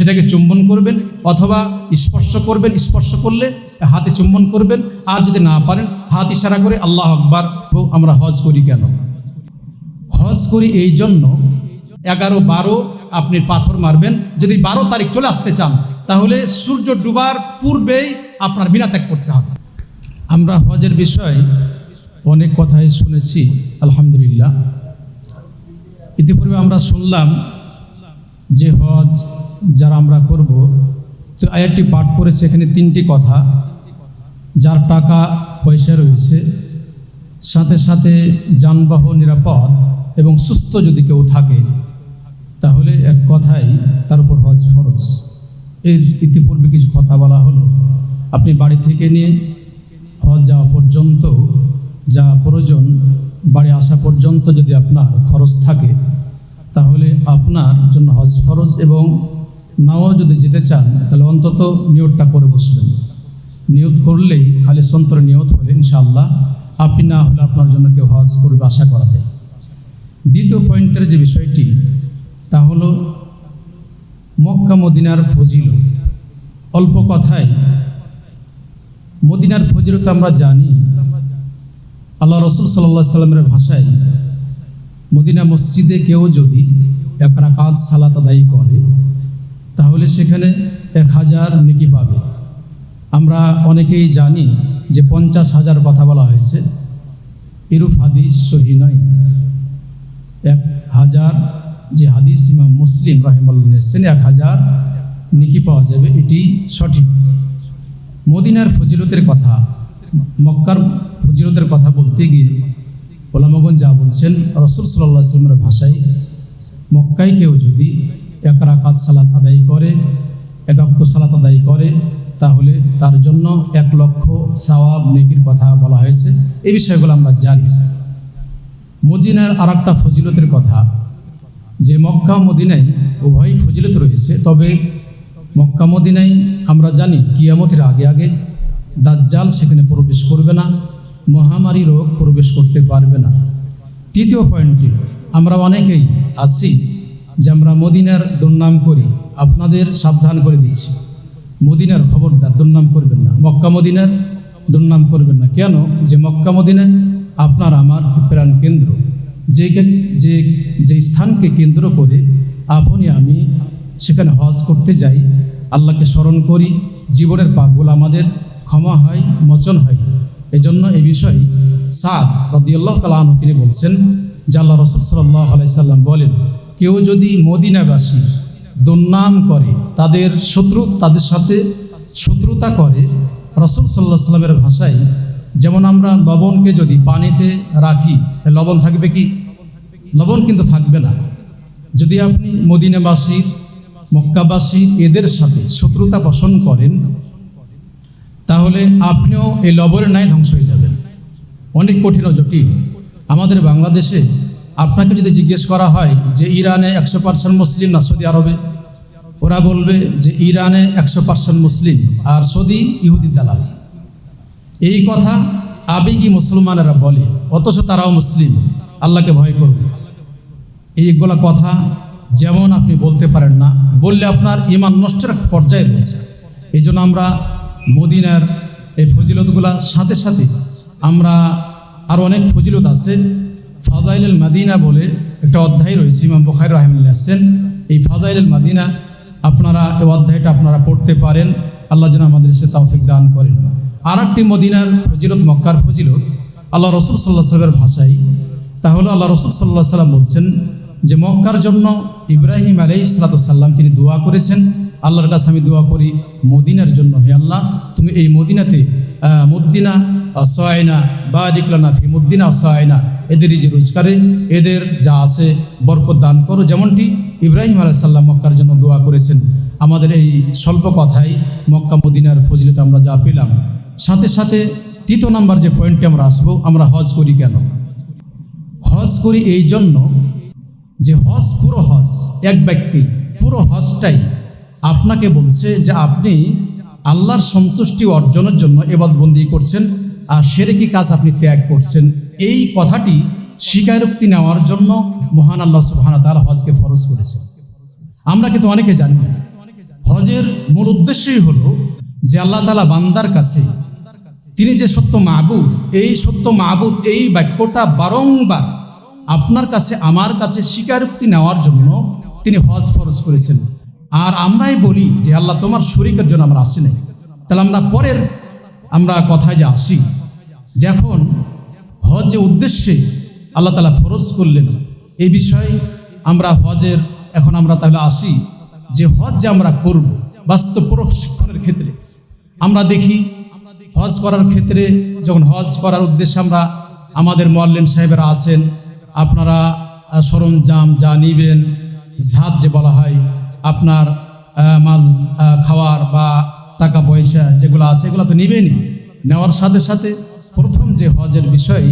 সেটাকে চুম্বন করবেন অথবা স্পর্শ করবেন, স্পর্শ করলে হাতে চুম্বন করবেন, আর যদি না পারেন হাত ইশারা করে আল্লাহ আকবার। আমরা হজ করি কেন? হজ করি এই জন্য 11-12 আপনি পাথর মারবেন। যদি 12 তারিখ চলে আসতে চান তাহলে সূর্য ডুবার পূর্বেই আপনার বিনা ত্যাগ করতে হবে। আমরা হজের বিষয়ে অনেক কথাই শুনেছি আলহামদুলিল্লাহ। ইতিপূর্বে আমরা শুনলাম যে হজ যারা আমরা করব, তো আয়াতটি পাঠ করেছে এখানে 3টি কথা। যার টাকা পয়সা রয়েছে, সাথে সাথে যানবাহন নিরাপদ এবং সুস্থ যদি কেউ থাকে, তাহলে এক কথাই তার উপর হজ ফরজ। এর ইতিপূর্বে কিছু কথা বলা হলো। আপনি বাড়ি থেকে নিয়ে হজ যাওয়া পর্যন্ত যা প্রয়োজন, বাড়ি আসা পর্যন্ত যদি আপনার খরচ থাকে তাহলে আপনার জন্য হজ ফরজ। এবং নাও যদি যেতে চান তাহলে অন্তত নিয়তটা করে বসবেন। নিয়ত করলেই খালি সন্তর নিয়ত হলে ইনশাআল্লাহ, আপনি না হলে আপনার জন্য কেউ হজ করবে আশা করা যায়। দ্বিতীয় পয়েন্টের যে বিষয়টি, তা হলো মক্কা মদিনার ফজিলত। অল্প কথায় মদিনার ফজিলত আমরা জানি। আল্লাহ রসুল সাল্লাল্লাহু আলাইহি সাল্লামের ভাষায়, মদিনা মসজিদে কেউ যদি 1 রাকাত সালাত আদায় করে তাহলে সেখানে 1000 নেকি পাবে। আমরা অনেকেই জানি যে 50,000 কথা বলা হয়েছে, এরূপ হাদিস সহিহ নয়। 1000 যে হাদিস ইমাম মুসলিম রাহিমাহুল্লাহ নেছেন 1000 নেকি পাওয়া যাবে, এটি সঠিক। মদিনার ফজিলতের কথা, মক্কার ফজিলতের কথা বলতে গিয়ে ওলামাগণ যা বলছেন, রাসূল সাল্লাল্লাহু আলাইহি ওয়াসাল্লামের ভাষায় মক্কায় কেউ যদি 1 রাকাত সালাত আদায় করে, 1 ওয়াক্ত সালাত আদায় করে, তাহলে তার জন্য 1 লক্ষ সওয়াব নেকির কথা বলা হয়েছে। এই বিষয়গুলো আমরা জানি। মদিনার আরেকটা ফজিলতের কথা, যে মক্কা মদিনায় উভয় ফজিলত রয়েছে, তবে মক্কা মদিনায় আমরা জানি কিয়ামতের আগে আগে দাজ্জাল সেখানে প্রবেশ করবে না, মহামারী রোগ প্রবেশ করতে পারবে না। তৃতীয় পয়েন্টটি, আমরা অনেকেই আছি যে আমরা মদিনার দুর্নাম করি। আপনাদের সাবধান করে দিচ্ছি, মদিনার খবরদার দুর্নাম করবেন না, মক্কা মদিনার দুর্নাম করবেন না। কেন? যে মক্কা মদিনা আপনার আমার প্রাণ কেন্দ্র, যে স্থানকে কেন্দ্র করে আপনি আমি সেখানে হজ করতে যাই, আল্লাহকে স্মরণ করি, জীবনের পাপগুলো আমাদের ক্ষমা হয়, মোচন হয়। এজন্য এই বিষয়ে সাদ রাদিয়াল্লাহু তাআলা আনহু তিনি বলছেন যে আল্লাহ রাসূল সাল্লাল্লাহু আলাইহি সাল্লাম বলেন, কেউ যদি মদিনাবাসী দুর্নাম করে, তাদের সাথে শত্রুতা করে, রাসূল সাল্লাল্লাহু আলাইহি সাল্লামের ভাষায় যেমন আমরা লবণকে যদি পানিতে রাখি, লবণ থাকবে কি? লবণ কিন্তু থাকবে না। যদি আপনি মদিনাবাসীর, মক্কাবাসীর এদের সাথে শত্রুতা পোষণ করেন, তাহলে আপনিও এই লবণের ন্যায় ধ্বংস হয়ে যাবেন। অনেক কঠিন ও জটিল। আমাদের বাংলাদেশে আপনাকে যদি জিজ্ঞেস করা হয় যে ইরানে 100% মুসলিম না সৌদি আরবে, ওরা বলবে যে ইরানে 100% মুসলিম আর সৌদি ইহুদি দালাল। এই কথা আবেগী মুসলমানেরা বলে, অথচ তারাও মুসলিম, আল্লাহকে ভয় করবে। এইগুলা কথা যেমন আপনি বলতে পারেন না, বললে আপনার ঈমান নষ্টের পর্যায়ে রয়েছে। এই জন্য আমরা মদিনার এই ফজিলতগুলা সাথে সাথে আমরা আরও অনেক ফজিলত আছে। ফাদাইলুল মাদিনা বলে একটা অধ্যায় রয়েছে, ইমাম বুখারী রাহিমাহুল্লাহ আছেন। এই ফাদাইলুল মাদিনা আপনারা এই অধ্যায়টা আপনারা পড়তে পারেন। আল্লাহ যেন আমাদের সে তৌফিক দান করেন। আর একটি মদিনার ফজিলত, মক্কার ফজিলত আল্লাহ রসুল সাল্লাল্লাহু আলাইহি ওয়াসাল্লামের ভাষায়, তাহলে আল্লাহ রসুল সাল্লাল্লাহু আলাইহি ওয়াসাল্লাম বলছেন যে মক্কার জন্য ইব্রাহিম আলাইহিস সালাম তিনি দোয়া করেছেন, আল্লাহর কাছে আমি দোয়া করি মদিনার জন্য, হে আল্লাহ তুমি এই মদিনাতে মুদ্দিনা আসায়না বারিক লানা ফি মুদ্দিনা আসায়না, এদের যে রোজগারে এদের যা আছে বরকত দান করো, যেমনটি ইব্রাহিম আলাইহিস সালাম মক্কার জন্য দোয়া করেছেন। আমাদের এই স্বল্প কথায় মক্কা মদিনার ফজিলত আমরা যা পেলাম, সাথে সাথে 3 নম্বর যে পয়েন্টে আমরা আসবো, আমরা হজ করি কেন? হজ করি এই জন্য যে হজ, পুরো হজ এক ব্যক্তি, পুরো হজটাই আপনাকে বলছে যে আপনি আল্লাহর সন্তুষ্টি অর্জনের জন্য ইবাদতবন্দি করছেন আর শিরকি কাজ আপনি ত্যাগ করছেন। এই কথাটি স্বীকারোক্তি নেওয়ার জন্য মহান আল্লাহ সুবহানাহু ওয়া তাআলা হজকে ফরজ করেছেন। আমরা কিন্তু অনেকে জানি না। হজের মূল উদ্দেশ্যই হলো যে আল্লাহ তাআলা বান্দার কাছে তিনি যে সত্য মাবুদ, এই সত্য মাবুদ এই বাক্যটা বারংবার আপনার কাছে আমার কাছে স্বীকারোক্তি নেওয়ার জন্য তিনি হজ ফরজ করেছেন। আর আমরাই বলি যে আল্লাহ তোমার শরীকের জন্য আমরা আসি নাই। তাহলে আমরা কথায় যে আসি, যে এখন হজ যে উদ্দেশ্যে আল্লাহ তাআলা ফরজ করলেন এই বিষয়ে আমরা হজের এখন আমরা তাহলে আসি যে হজ যে আমরা করব বাস্তব প্রশিক্ষণের ক্ষেত্রে আমরা দেখি হজ করার ক্ষেত্রে যখন হজ করার উদ্দেশ্যে আমরা আমাদের মুআল্লিম সাহেবেরা আছেন, আপনারা সরঞ্জাম যা নিবেন, ঝাঁত যে বলা হয়, আপনার মাল খাওয়ার বা টাকা পয়সা যেগুলো আছে এগুলো তো নিবেনই। নেওয়ার সাথে সাথে প্রথম যে হজের বিষয়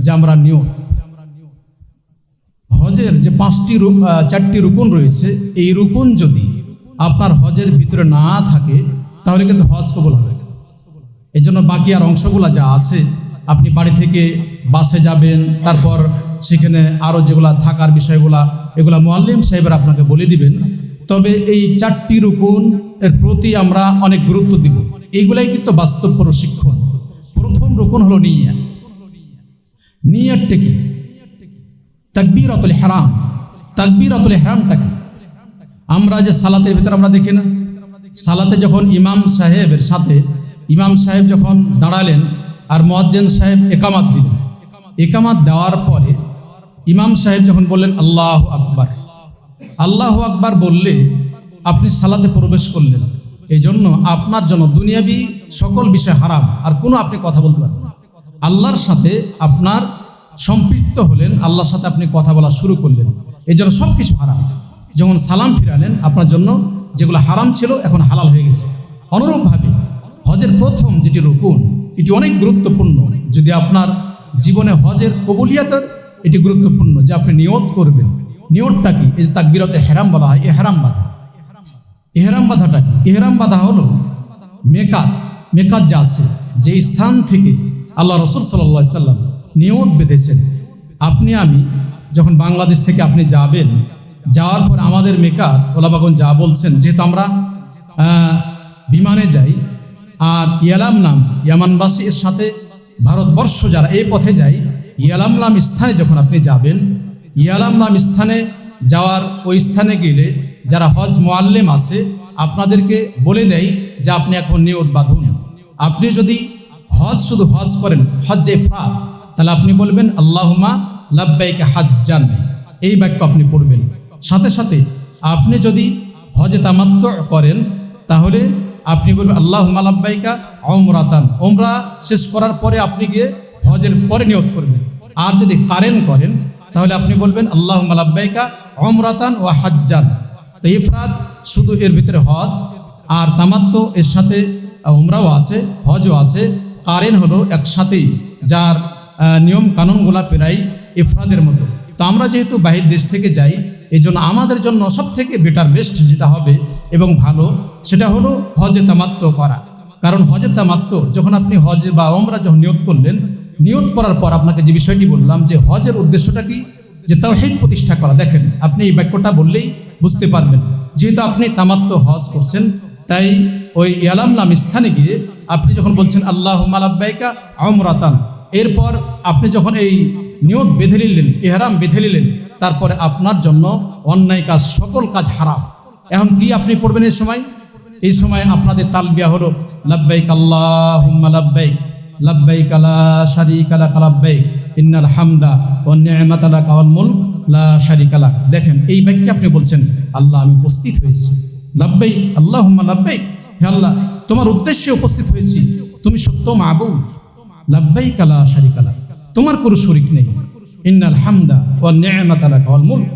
যে আমরা নিয়ত, হজের যে 4টি রুকুন রয়েছে, এই রুকুন যদি আপনার হজের ভিতরে না থাকে তাহলে কিন্তু হজ কবুল হবে। এই জন্য বাকি আর অংশগুলো যা আছে আপনি বাড়ি থেকে বাসে যাবেন, তারপর সেখানে আরও যেগুলা থাকার বিষয়গুলা এগুলা মুআল্লিম সাহেবের আপনাকে বলে দিবেন। তবে এই 4টি রুকুন এর প্রতি আমরা অনেক গুরুত্ব দিব। এইগুলাই কিন্তু বাস্তব প্রশিক্ষণ। প্রথম রুকুন হলো নিয়ত। নিয়তটা কি? তাকবীরাতুল ইহরাম। তাকবীরাতুল ইহরামটা কি? আমরা যে সালাতের ভিতরে আমরা দেখি না, সালাতে যখন ইমাম সাহেব যখন দাঁড়ালেন আর মুয়াজ্জিন সাহেব একামাত দিলেন, একামাত দেওয়ার পরে ইমাম সাহেব যখন বললেন আল্লাহু আকবার, আল্লাহু আকবার বললে আপনি সালাতে প্রবেশ করলেন। এই জন্য আপনার জন্য দুনিয়াবি সকল বিষয় হারাম, আর কোনো আপনি কথা বলতে পারবেন না। আল্লাহর সাথে আপনার সম্পৃক্ত হলেন, আল্লাহর সাথে আপনি কথা বলা শুরু করলেন, এই জন্য সব কিছু হারাম। যখন সালাম ফিরালেন আপনার জন্য যেগুলো হারাম ছিল এখন হালাল হয়ে গেছে। অনুরূপভাবে হজের প্রথম যেটি রুকুন এটি অনেক গুরুত্বপূর্ণ। যদি আপনার জীবনে হজের কবুলিয়াতের এটি গুরুত্বপূর্ণ যে আপনি নিয়ত করবেন। নিয়তটা কি? এই যে তাকবীরাতে ইহরাম বলা হয়, ইহরাম বাঁধা। ইহরাম বাঁধাটা কি? ইহরাম বাঁধা হলো মেকাত যা আছে, যে স্থান থেকে আল্লাহ রাসূল সাল্লাল্লাহু আলাইহি সাল্লাম নিয়ত বেঁধেছেন। আপনি আমি যখন বাংলাদেশ থেকে আপনি যাবেন, যাওয়ার পর আমাদের মেকাত ওলামাগণ যা বলছেন, যেহেতু আমরা বিমানে যাই আর ইয়ামানবাসী এর সাথে ভারতবর্ষ যারা এই পথে যায়, ইয়ালামলাম স্থানে যখন আপনি যাবেন, ইয়ালামলাম স্থানে যাওয়ার ওই স্থানে গেলে যারা হজ মুআল্লিম আছে আপনাদেরকে বলে দেয় যে আপনি এখন নিয়ত বাঁধুন। আপনি যদি শুধু হজ করেন, হজ্জে ইফরাদ, তাহলে আপনি বলবেন আল্লাহুম্মা লাব্বাইকা হাজ্জান, এই বাক্য আপনি পড়বেন। সাথে সাথে আপনি যদি হজে তামাত্তু করেন তাহলে আপনি বলবেন আল্লাহুম্মা লাব্বাইকা উমরাতান, উমরা শেষ করার পরে আপনি গিয়ে হজের পরে নিয়ত করবেন। আর যদি কারেন করেন তাহলে আপনি বলবেন আল্লাহুম্মা লাব্বাইকা উমরাতান ওয়া হাজ্জান। তো ইফরাদ শুধু এর ভিতরে হজ, আর তামাত্তু এর সাথে উমরাও আছে, হজও আছে। কারেন হলো একসাথেই, যার নিয়ম কানুনগুলা প্রায় ইফরাদের মতো। তো আমরা যেহেতু বাহির দেশ থেকে যাই, এই জন্য আমাদের জন্য সব থেকে বেস্ট যেটা হবে এবং ভালো সেটা হলো হজে তামাত্তু করা। কারণ হজে তামাত্তু যখন আপনি হজে বা উমরা যখন নিয়ত করলেন, নিয়ত করার পর আপনাকে যে বিষয়টি বললাম যে হজের উদ্দেশ্যটা কি, যে তাওহীদ প্রতিষ্ঠা করা। দেখেন আপনি এই বাক্যটা বললেই বুঝতে পারবেন, যেহেতু আপনি তামাত্তু হজ করছেন, তাই ওই ইয়ালামলাম স্থানে গিয়ে আপনি যখন বলছেন আল্লাহুম্মা লাব্বাইকা উমরাতান, এরপর আপনি যখন এই নিয়ত বেঁধে নিলেন, ইহরাম বেঁধে নিলেন, তারপরে আপনার জন্য অন্যায় কাজ, সকল কাজ হারাম। এখন কি আপনি পড়বেন এই সময়? এই সময় আপনাদের তালবিয়া হলো লাব্বাইক আল্লাহুম্মা লাব্বাইক, লাব্বাইক লা শারীকা লাক লাব্বাইক, ইন্নাল হামদা ওয়ান নি'মাতা লাক ওয়াল মুলক লা শারীকা লাক। দেখেন এই বাক্যে আপনি বলছেন আল্লাহ আমি উপস্থিত হয়েছি, লাব্বাইক আল্লাহুম্মা লাব্বাইক, হে আল্লাহ তোমার উদ্দেশ্যে উপস্থিত হয়েছি, তুমি সত্য মাবুদ, লাব্বাইক লা শারীকা লাক, তোমার কোনো শরীক নেই, ইন্নাল হামদা ওয়ান নি'মাতা লাক ওয়াল মুলক,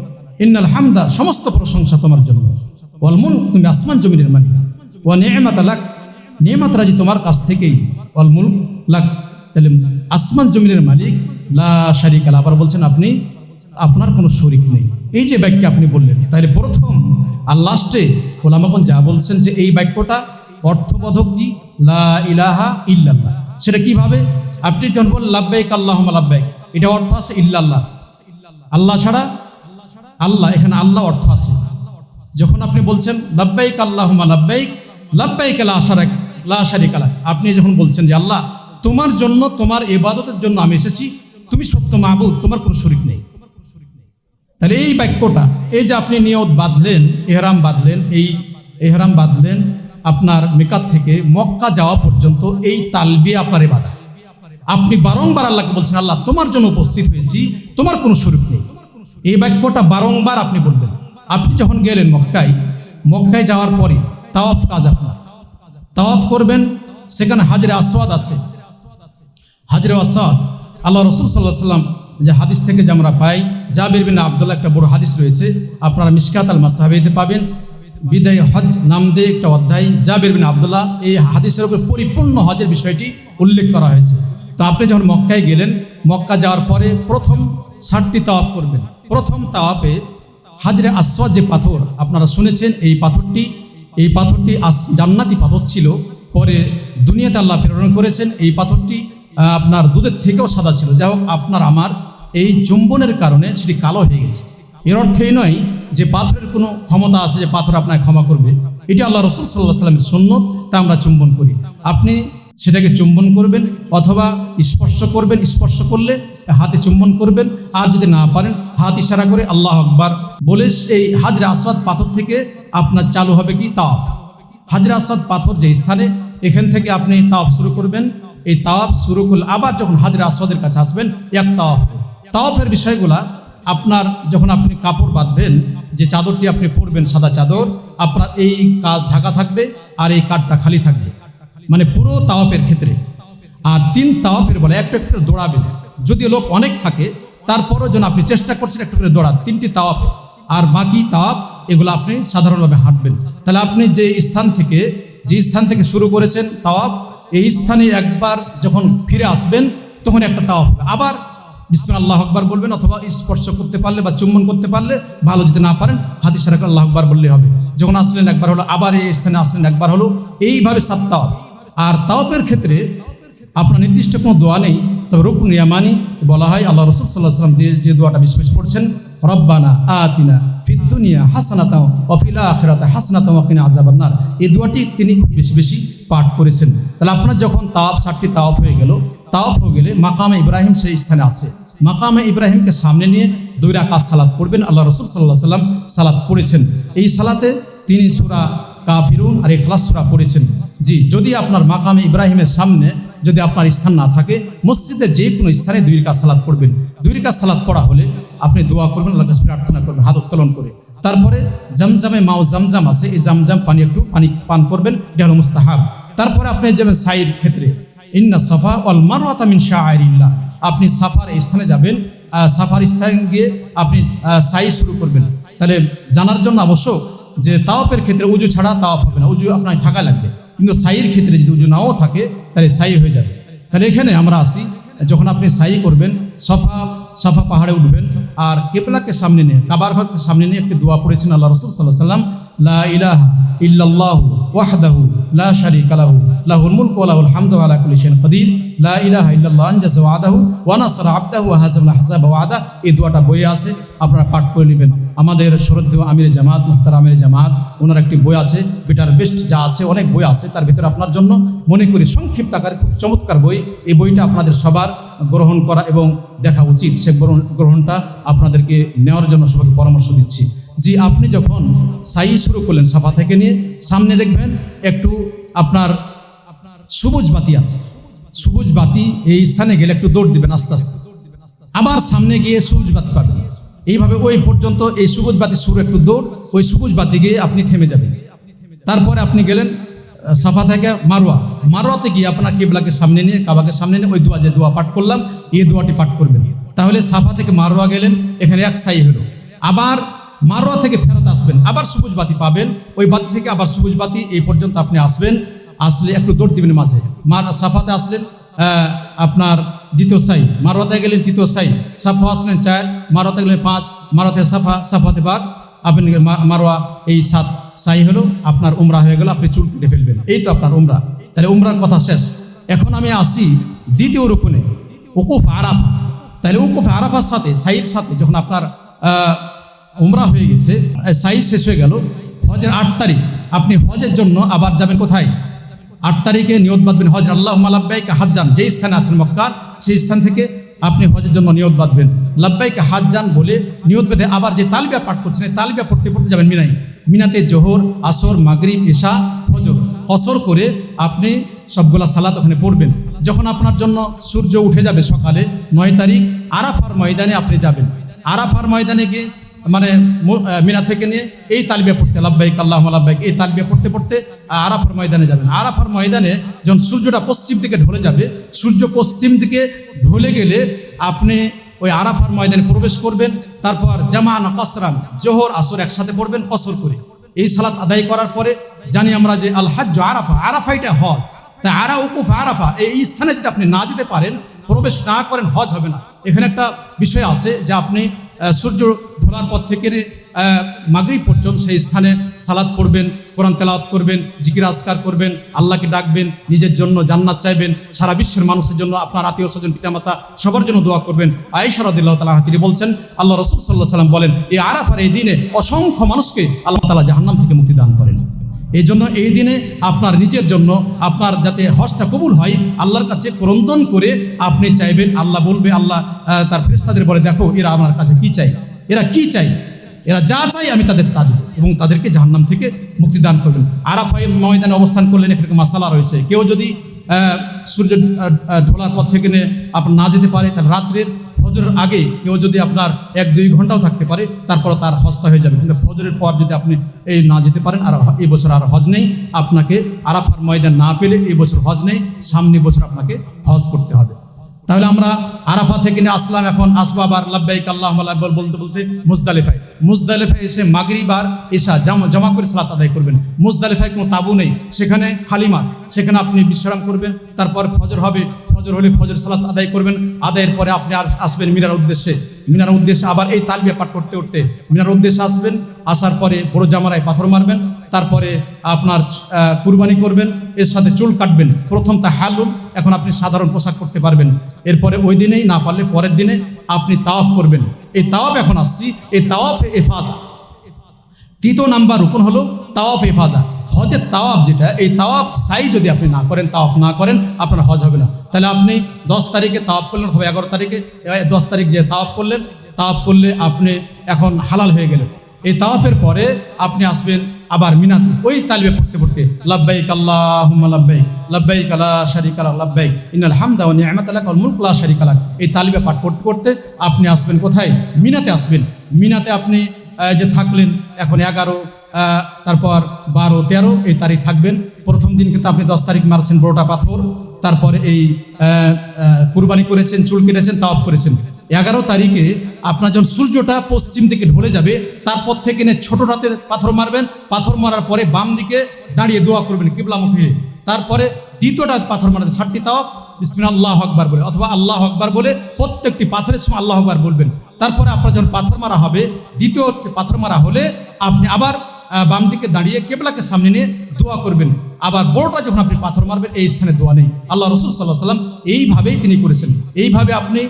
ইন্নাল হামদা সমস্ত প্রশংসা তোমার জন্য, ওয়াল মুলক তুমি আসমান জমিনের মালিক, ওয়া নি'মাতা লাক নিয়ামত রাজি তোমার কাছ থেকেই, ওয়াল মুলক লাক তাহলে আসমান জমিনের মালিক, লা শারীকা লাহ, আবার বলছেন আপনি আপনার কোনো শরীক নেই। এই যে বাক্য আপনি বললেন, তাহলে প্রথম আর লাস্টে ওলামাগণ যা বলছেন যে এই বাক্যটা অর্থবোধক কি, লা ইলাহা ইল্লাল্লাহ। সেটা কিভাবে? আপনি যখন বলেন লাব্বাইক আল্লাহুম্মা লাব্বাইক, এটা অর্থ আছে ইল্লাল্লাহ, আল্লাহ ছাড়া, আল্লাহ এখানে আল্লাহ অর্থ আছে, যখন আপনি বলছেন লাব্বাইক আল্লাহুম্মা লাব্বাইক লাব্বাইক লা শারিকা লাক, আপনি যখন বলছেন যে আল্লাহ তোমার জন্য, তোমার ইবাদতের জন্য আমি এসেছি, তুমি সত্য মাবুদ, তোমার কোনো শরীক নেই। তাহলে এই বাক্যটা, এই যে আপনি নিয়ত বাঁধলেন, এহরাম বাঁধলেন আপনার মেকাত থেকে মক্কা যাওয়া পর্যন্ত, এই তালবিয়া আপনার ইবাদত। আপনি বারংবার আল্লাহকে বলছেন আল্লাহ তোমার জন্য উপস্থিত হয়েছি, তোমার কোনো শরীক নেই। এই বাক্যটা বারংবার আপনি বলবেন। আপনি যখন গেলেন মক্কায় যাওয়ার পরে তাওয়াফ কাজ, আপনার তাওয়াফ করবেন, সেখানে হাজরে আসওয়াদ আছে। হাজরে আসওয়াদ আল্লাহ রাসূল সাল্লাল্লাহু আলাইহি ওয়াসাল্লাম যে হাদিস থেকে যে আমরা পাই, জাবির বিন আব্দুল্লাহ, একটা বড় হাদিস রয়েছে, আপনারা মিশকাত আল মাসাবিতে পাবেন। বিদায় হজ নাম দিয়ে একটা অধ্যায়, জাবির বিন আব্দুল্লাহ এই হাদিসের উপর পরিপূর্ণ হজের বিষয়টি উল্লেখ করা হয়েছে। তো আপনি যখন মক্কায় গেলেন, মক্কা যাওয়ার পরে প্রথম 7টি তাওয়াফ করবেন। প্রথম তাওয়াফে হাজরে আসওয়াদ যে পাথর আপনারা শুনেছেন, এই পাথরটি জান্নাতি পাথর ছিল, পরে দুনিয়াতে আল্লাহ প্রেরণ করেছেন। এই পাথরটি আপনার দুধের থেকেও সাদা ছিল। যাই হোক, আপনার আমার এই চুম্বনের কারণে সেটি কালো হয়ে গেছে। এর অর্থই নয় যে পাথরের কোনো ক্ষমতা আছে যে পাথর আপনাকে ক্ষমা করবে। এটি আল্লাহ রাসূল সাল্লাল্লাহু আলাইহি ওয়াসাল্লামের সুন্নত, তা আমরা চুম্বন করি। আপনি সেটাকে চুম্বন করবেন অথবা স্পর্শ করবেন, স্পর্শ করলে হাতে চুম্বন করবেন, আর যদি না পারেন হাত ইশারা করে আল্লাহু আকবার বলে এই হাজরে আসওয়াদ পাথর থেকে আপনার চালু হবে কি তাওয়াফ। হাজরে আসওয়াদ পাথর যে স্থানে, এখান থেকে আপনি তাওয়াফ শুরু করবেন। এই তাওয়াফ শুরু করলে আবার যখন হাজরে আসওয়াদের কাছে আসবেন, এক তাওয়াফের বিষয়গুলা আপনার, যখন আপনি কাপড় বাঁধবেন, যে চাদরটি আপনি পরবেন সাদা চাদর, আপনার এই কাঁধ ঢাকা থাকবে আর এই কাঁধটা খালি থাকবে, মানে পুরো তাওয়াফের ক্ষেত্রে। আর 3 তাওয়াফের বলে একটু একটু করে দৌড়াবেন। যদি লোক অনেক থাকে তারপরও যেন আপনি চেষ্টা করছেন একটু করে দৌড়ান 3টি তাওয়াফে। আর বাকি তাওয়াফ এগুলো আপনি সাধারণভাবে হাঁটবেন। তাহলে আপনি যে স্থান থেকে শুরু করেছেন তাওয়াফ, এই স্থানে একবার যখন ফিরে আসবেন তখন একটা তাওয়াফ হবে। আবার বিসমিল্লাহ আল্লাহু আকবার বলবেন, অথবা স্পর্শ করতে পারলে বা চুম্বন করতে পারলে ভালো, যদি না পারেন হাত ইশারা করে আল্লাহু আকবার বললেই হবে। যখন আসলেন একবার হলো, আবার এই স্থানে আসলেন একবার হলো, এইভাবে 7 তাওয়াফ। আর তাওয়াফের ক্ষেত্রে আপনার নির্দিষ্ট কোনো দোয়া নেই, তবে রুকন ইয়ামানি বলা হয়। আল্লাহ রাসূল সাল্লাল্লাহু আলাইহি ওয়াসাল্লাম যে দোয়াটা বেশি বেশি পড়ছেন, রব্বানা আতিনা ফিদ দুনিয়া হাসানাতাও ওয়া ফিল আখিরাতি হাসানাতাও ওয়া কিনা আযাবান নার, এই দোয়াটি তিনি খুব বেশি বেশি পাঠ করেছেন। তাহলে আপনার যখন তাওয়াফ 7টি তাওয়াফ হয়ে গেলে মাকামে ইব্রাহিম সেই স্থানে আছে। মাকামে ইব্রাহিমকে সামনে নিয়ে 2 রাকাত সালাত পড়বেন। আল্লাহ রাসূল সাল্লাল্লাহু আলাইহি ওয়াসাল্লাম সালাত পড়েছেন। এই সালাতে তিনি সূরা কাফিরুন আর ইখলাস সূরা পড়েছেন। জি, যদি আপনার মাকামে ইব্রাহিমের সামনে যদি আপনার স্থান না থাকে, মসজিদে যে কোনো স্থানে 2 রাকাত সালাত পড়বেন। 2 রাকাত সালাত পড়া হলে আপনি দোয়া করবেন, আল্লাহর কাছে প্রার্থনা করবেন হাত উত্তোলন করে। তারপরে জামজামে মাও জামজাম আছে, এই জামজাম একটু পানি পান করবেন, এটা হলো মুস্তাহাব। তারপরে আপনি যাবেন সাইর ক্ষেত্রে, ইন্না সাফা ওয়াল মারওয়াতা মিন শাআইরিল্লাহ, আপনি সাফার স্থানে যাবেন। সাফার স্থানে গিয়ে আপনি সাই শুরু করবেন। তাহলে জানার জন্য আবশ্যক যে তাওয়াফের ক্ষেত্রে উজু ছাড়া তাওয়াফ হবে না, উজু আপনার থাকা লাগবে। কিন্তু সাইয়ের ক্ষেত্রে যদি উজু নাও থাকে তাহলে সাই হয়ে যাবে। তাহলে এখানে আমরা আসি, যখন আপনি সাই করবেন, সাফা পাহাড়ে উঠবেন, আর কিবলাকে সামনে নিয়ে, কাবার ঘরকে সামনে নিয়ে একটি দোয়া পড়েছেন আল্লাহ রাসূল সাল্লাল্লাহু আলাইহি ওয়াসাল্লাম, লা ইলাহা ইল্লাল্লাহু ওয়াহদাহু লা শারীকা লাহু লাহুল মুলকু ওয়া লাহুল হামদু আলা কুল্লি শাইইন কাদির লা ইলাহা ইল্লাল্লাহু আনজাযা ওয়াদাহু ওয়া নাসারা আবদাহু ওয়া হাযাল আহযাবা ওয়াদা। এই দোয়াটা বইয়ে আছে, আপনারা পাঠ করে নেবেন। আমাদের শ্রদ্ধেয় আমিরে জামাত, মুহতারাম আমিরে জামাত, ওনার একটি বই আছে, বেটার বেস্ট যা আছে, অনেক বই আছে, তার ভিতরে আপনার জন্য মনে করি সংক্ষিপ্ত আকারে খুব চমৎকার বই। এই বইটা আপনাদের সবার গ্রহণ করা এবং দেখা উচিত। সে গ্রহণটা আপনাদেরকে নেওয়ার জন্য সবাইকে পরামর্শ দিচ্ছি। জি, আপনি যখন সাই শুরু করলেন সাফা থেকে নিয়ে, সামনে দেখবেন একটু আপনার সবুজ বাতি আছে। সবুজ বাতি, এই স্থানে গেলে একটু দৌড় দিবেন আস্তে আস্তে, আবার সামনে গিয়ে সবুজ বাতি পাবেন। এইভাবে ওই পর্যন্ত এই সবুজ বাতি শুরু, একটু দৌড়, ওই সবুজ বাতি গিয়ে আপনি থেমে যাবেন। তারপরে আপনি গেলেন সাফা থেকে মারওয়াতে গিয়ে আপনার কিবলাকে সামনে নিয়ে, কাবাকে সামনে নিয়ে ওই যে দোয়া পাঠ করলাম, এই দোয়াটি পাঠ করবেন। তাহলে সাফা থেকে মারওয়া গেলেন, এখানে এক সাই হলো। আবার মারওয়া থেকে ফেরত আসবেন, আবার সবুজ বাতি পাবেন, ওই বাতি থেকে আবার সবুজ বাতি, এই পর্যন্ত আপনি আসবেন। আসলে একটু দৌড় দিবেন মাঝে। সাফাতে আসলেন আপনার 2য় সাই, মারওয়াতে গেলেন 3য় সাই, সাফা আসলেন 4, মারওয়াতে গেলেন 5, মারওয়াতে সাফাতে 5, আপনি মারওয়া, এই 7 সাই হলো। আপনার উমরা হয়ে গেল, আপনি চুল কেটে ফেলবেন। এই তো আপনার উমরা। তাহলে উমরার কথা শেষ। এখন আমি আসি 2য় রুকুনে, উকুফ আরাফা। তাহলে উকুফ আরাফার সাথে, সাইয়ের সাথে যখন আপনার উমরা হয়ে গেছে, সাই শেষ হয়ে গেল, হজের 8 তারিখ আপনি হজের জন্য আবার যাবেন কোথায়? 8 তারিখে নিয়ত বাঁধবেন হজ, আল্লাহুম্মা লাব্বাইকা হাজ্জান, যেই স্থানে আছেন মক্কার সেই স্থান থেকে আপনি হজের জন্য নিয়ত বাঁধবেন। লাব্বাইকা হাজ্জান বলে নিয়ত বেঁধে আবার যে তালবিয়া পাঠ করছেন এই তালবিয়া পড়তে পড়তে যাবেন মিনায়। মিনাতে জোহর, আসর, মাগরিব, ইশা, ফজর কসর করে আপনি সবগুলা সালাত ওখানে পড়বেন। যখন আপনার জন্য সূর্য উঠে যাবে সকালে 9 তারিখ আরাফার ময়দানে আপনি যাবেন। আরাফার ময়দানে গিয়ে মানে মিনা থেকে নিয়ে এই তালবিয়া পড়তে লাব্বাইক আল্লাহুম্মা লাব্বাইক এই তালবিয়া পড়তে পড়তে আরাফার ময়দানে যাবেন। আরাফার ময়দানে যখন সূর্যটা পশ্চিম দিকে ঢলে যাবে, সূর্য পশ্চিম দিকে ঢলে গেলে আপনি ওই আরাফার ময়দানে প্রবেশ করবেন। তারপর জামান কসরান, জোহর আসর একসাথে পড়বেন কসর করে। এই সালাত আদায় করার পরে জানি আমরা যে আল হাজ্জু আরাফা, আরাফাইটা হজ। তাই আরা উকুফ আরাফা, এই স্থানে যদি আপনি না যেতে পারেন, প্রবেশ না করেন, হজ হবে না। এখানে একটা বিষয় আছে যে আপনি সূর্য ঢোলার পর থেকে মাগরিব পর্যন্ত সেই স্থানে সালাত পড়বেন, কোরআন তেলাওয়াত করবেন, জিকির আজকার করবেন, আল্লাহকে ডাকবেন, নিজের জন্য জান্নাত চাইবেন, সারা বিশ্বের মানুষের জন্য, আপনার আত্মীয় স্বজন, পিতামাতা সবার জন্য দোয়া করবেন। আয়েশা রাদিয়াল্লাহু তাআলা তিনি বলছেন, আল্লাহ রাসূল সাল্লাল্লাহু আলাইহি ওয়াসাল্লাম বলেন, এই আরাফার এই দিনে অসংখ্য মানুষকে আল্লাহ তাআলা জাহান্নাম থেকে মুক্তি দান করেন। এই জন্য এই দিনে আপনার নিজের জন্য আপনার যাতে হজটা কবুল হয়, আল্লাহর কাছে ক্রন্দন করে আপনি চাইবেন। আল্লাহ বলবে, আল্লাহ তার ফেরেশতাদের বলে, দেখো এরা আমার কাছে কি চাই, এরা কি চাই, এরা যা চাই আমি তাদের তা দিই, এবং তাদেরকে জাহান্নাম থেকে মুক্তি দান করবেন। আরাফায় ময়দানে অবস্থান করলেন, এখানে মাসালা রয়েছে। কেউ যদি সূর্য ঢোলার পর থেকে আপনার না যেতে পারে, তাহলে রাত্রের ফজরের আগে কেউ যদি আপনার 1-2 ঘন্টাও থাকতে পারে, তারপর তার হজটা হয়ে যাবে। কিন্তু ফজরের পর যদি আপনি এই না যেতে পারেন, আর এই বছর আর হজ নেই, আপনাকে আরাফার ময়দান না পেলে এই বছর হজ নেই, সামনে বছর আপনাকে হজ করতে হবে। তাহলে আমরা আরাফা থেকে নিয়ে আসলাম, এখন আসবো আবার লাব্বাইক আল্লাহুম্মা লাব্বাইক বলতে বলতে মুজদালিফায়। মুজদালিফায় এসে মাগরিব আর ইশা জমা করে সালাত আদায় করবেন। মুজদালিফায় কোনো তাবু নেই, সেখানে খালি মাঠ, সেখানে আপনি বিশ্রাম করবেন। তারপর ফজর হবে, ফজর হলে ফজর সালাত আদায় করবেন। আদায়ের পরে আপনি আর আসবেন মিনার উদ্দেশ্যে। মিনার উদ্দেশ্যে আবার এই তালবিয়া পাঠ করতে করতে মিনার উদ্দেশ্যে আসবেন। আসার পরে বড় জামারায় পাথর মারবেন। তারপরে আপনার কুরবানি করবেন, এর সাথে চুল কাটবেন। প্রথম তাহাল্লুল, এখন আপনি সাধারণ পোশাক করতে পারবেন। এরপরে ওই দিনেই, না পারলে পরের দিনে আপনি তাওয়াফ করবেন। এই তাওয়াফ এখন আসছি, এই তাওয়াফে ইফাদা। 3 নাম্বার রুকন হলো তাওয়াফ ইফাদা। হজের তাওয়াফ যেটা, এই তাওয়াফ সাই যদি আপনি না করেন, তাওয়াফ না করেন, আপনার হজ হবে না। তাহলে আপনি 10 তারিখে তাওয়াফ করলেন, অথবা 11 তারিখে, 10 তারিখ যে তাওয়াফ করলেন, তাওয়াফ করলে আপনি এখন হালাল হয়ে গেলেন। এই তাওয়াফের পরে আপনি আসবেন আবার মিনাতে, ওই তালবিয়া পড়তে পড়তে লাব্বাইক আল্লাহুম্মা লাব্বাইক, লাব্বাইক লা শারীকা লাক লাব্বাইক, ইন্নাল হামদা ওয়া নি'মাতা লাক ওয়াল মুলকু লা শারীকা লাক। এই তালবিয়া পাঠ করতে করতে আপনি আসবেন কোথায়? মিনাতে আসবেন। মিনাতে আপনি যে থাকলেন, এখন 11, তারপর 12, 13 এই তারিখ থাকবেন। প্রথম দিন কিন্তু আপনি 10 তারিখ মারছেন বড়টা পাথর, তারপরে এই কুরবানি করেছেন, চুল কেটেছেন, তাওয়াফ করেছেন। 11 তারিখে আপনার যখন সূর্যটা পশ্চিম দিকে ঢলে যাবে, তারপর থেকে ছোটটাতে পাথর মারবেন। পাথর মারার পরে বাম দিকে দাঁড়িয়ে দোয়া করবেন কিবলামুখী হয়ে। তারপরে দ্বিতীয়টা পাথর মারবেন, 7টি তাওয়াফ বিসমিল্লাহ আল্লাহু আকবার বলে, অথবা আল্লাহু আকবার বলে প্রত্যেকটি পাথরের সময় আল্লাহু আকবার বলবেন। তারপরে আপনার যখন পাথর মারা হবে, দ্বিতীয় পাথর মারা হলে আপনি আবার বাম দিকে দাঁড়িয়ে কেবলাকে সামনে নিয়ে দোয়া করবেন। আবার বড়টা যখন আপনি পাথর মারবেন, এই স্থানে দোয়া নেই। আল্লাহ রাসূল সাল্লাল্লাহু আলাইহি ওয়াসাল্লাম এইভাবেই তিনি করেছেন। এইভাবে আপনি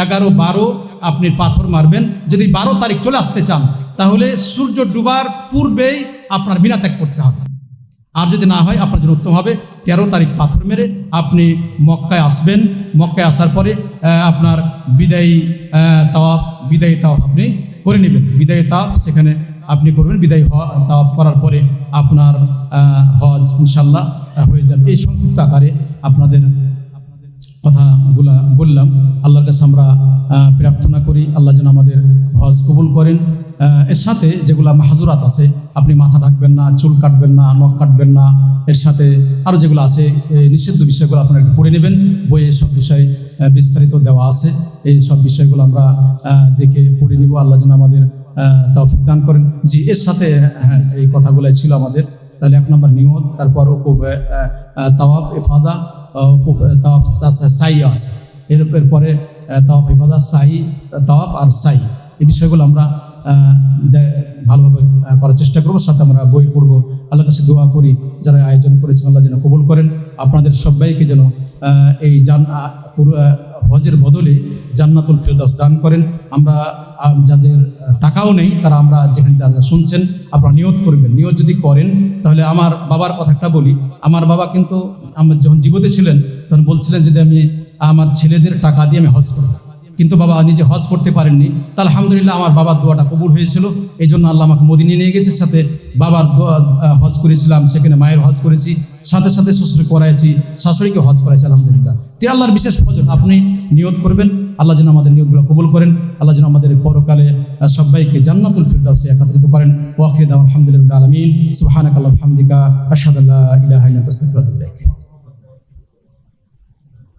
11, 12 আপনি পাথর মারবেন। যদি 12 তারিখ চলে আসতে চান, তাহলে সূর্য ডুবার পূর্বেই আপনার মিনা ত্যাগ করতে হবে। আর যদি না হয়, আপনার জন্য উত্তম হবে 13 তারিখ পাথর মেরে আপনি মক্কায় আসবেন। মক্কায় আসার পরে আপনার বিদায়ী তাওয়াফ আপনি করে নেবেন। বিদায়ী তাওয়াফ সেখানে আপনি করবেন। বিদায়ী তাওয়াফ করার পরে আপনার হজ ইনশাল্লাহ হয়ে যাবে। এই সংক্ষিপ্ত আকারে আপনাদের কথাগুলা বললাম। আল্লাহর কাছে আমরা প্রার্থনা করি আল্লাহ যেন আমাদের হজ কবুল করেন। এর সাথে যেগুলো মাহজুরাত আছে, আপনি মাথা ঢাকবেন না, চুল কাটবেন না, নখ কাটবেন না, এর সাথে আরও যেগুলো আছে নিষিদ্ধ বিষয়গুলো আপনারা একটু পড়ে নেবেন। বইয়ে সব বিষয় বিস্তারিত দেওয়া আছে। এই সব বিষয়গুলো আমরা দেখে পড়ে নিব। আল্লাহ যেন আমাদের তৌফিক দান করেন। জি, এর সাথে হ্যাঁ, এই কথাগুলাই ছিল আমাদের। তাহলে 1 নম্বর নিয়ত, তারপর তাওয়াফ ইফাদা, তাওয়াফ সাই আছে, এরপরে তাওয়াফ ইফাদা, সাই, তাওয়াফ আর সাই, এই বিষয়গুলো আমরা ভালোভাবে করার চেষ্টা করবো। সাথে আমরা বই পড়বো। আল্লাহর কাছে দোয়া করি যারা আয়োজন করেছেন আল্লাহ যেন কবুল করেন। আপনাদের সবাইকে যেন এই হজের বদলে জান্নাতুল ফিরদাউস দান করেন। আমরা যাদের টাকাও নেই তারা আমরা যেখানে তারা শুনছেন আপনারা নিয়ত করবেন। নিয়ত যদি করেন তাহলে আমার বাবার কথাটা বলি। আমার বাবা কিন্তু আমার যখন জীবিত ছিলেন তখন বলছিলেন যদি আমি আমার ছেলেদের টাকা দিয়ে আমি হজ করব, কিন্তু বাবা নিজে হজ করতে পারেননি। তা আলহামদুলিল্লাহ আমার বাবার দোয়াটা কবুল হয়েছিল, এই জন্য আল্লাহ আমাকে মদিনে নিয়ে গেছে। সাথে বাবার হজ করেছিলাম, সেখানে মায়ের হজ করেছি, সাথে সাথে শ্বশুর করাইছি, শাশুড়িকে হজ করাইছি আলহামদুলিল্লাহ। তে আল্লাহর বিশেষ ফজল, আপনি নিয়ত করবেন, আল্লাহ যেন আমাদের নিয়তগুলো কবুল করেন, আল্লাহ যেন আমাদের পরকালে সবাইকে জান্নাতুল ফিরদাউসে একত্রিত করেন। ওয়া আখিরু দাওয়ানা আলহামদুলিল্লাহি রাব্বিল আলামিন। সুবহানাকাল্লাহু ওয়া বিহামদিকা আশহাদু আল্লা ইলাহা ইল্লা আনতা আস্তাগফিরুকা ওয়া আতুবু ইলাইক।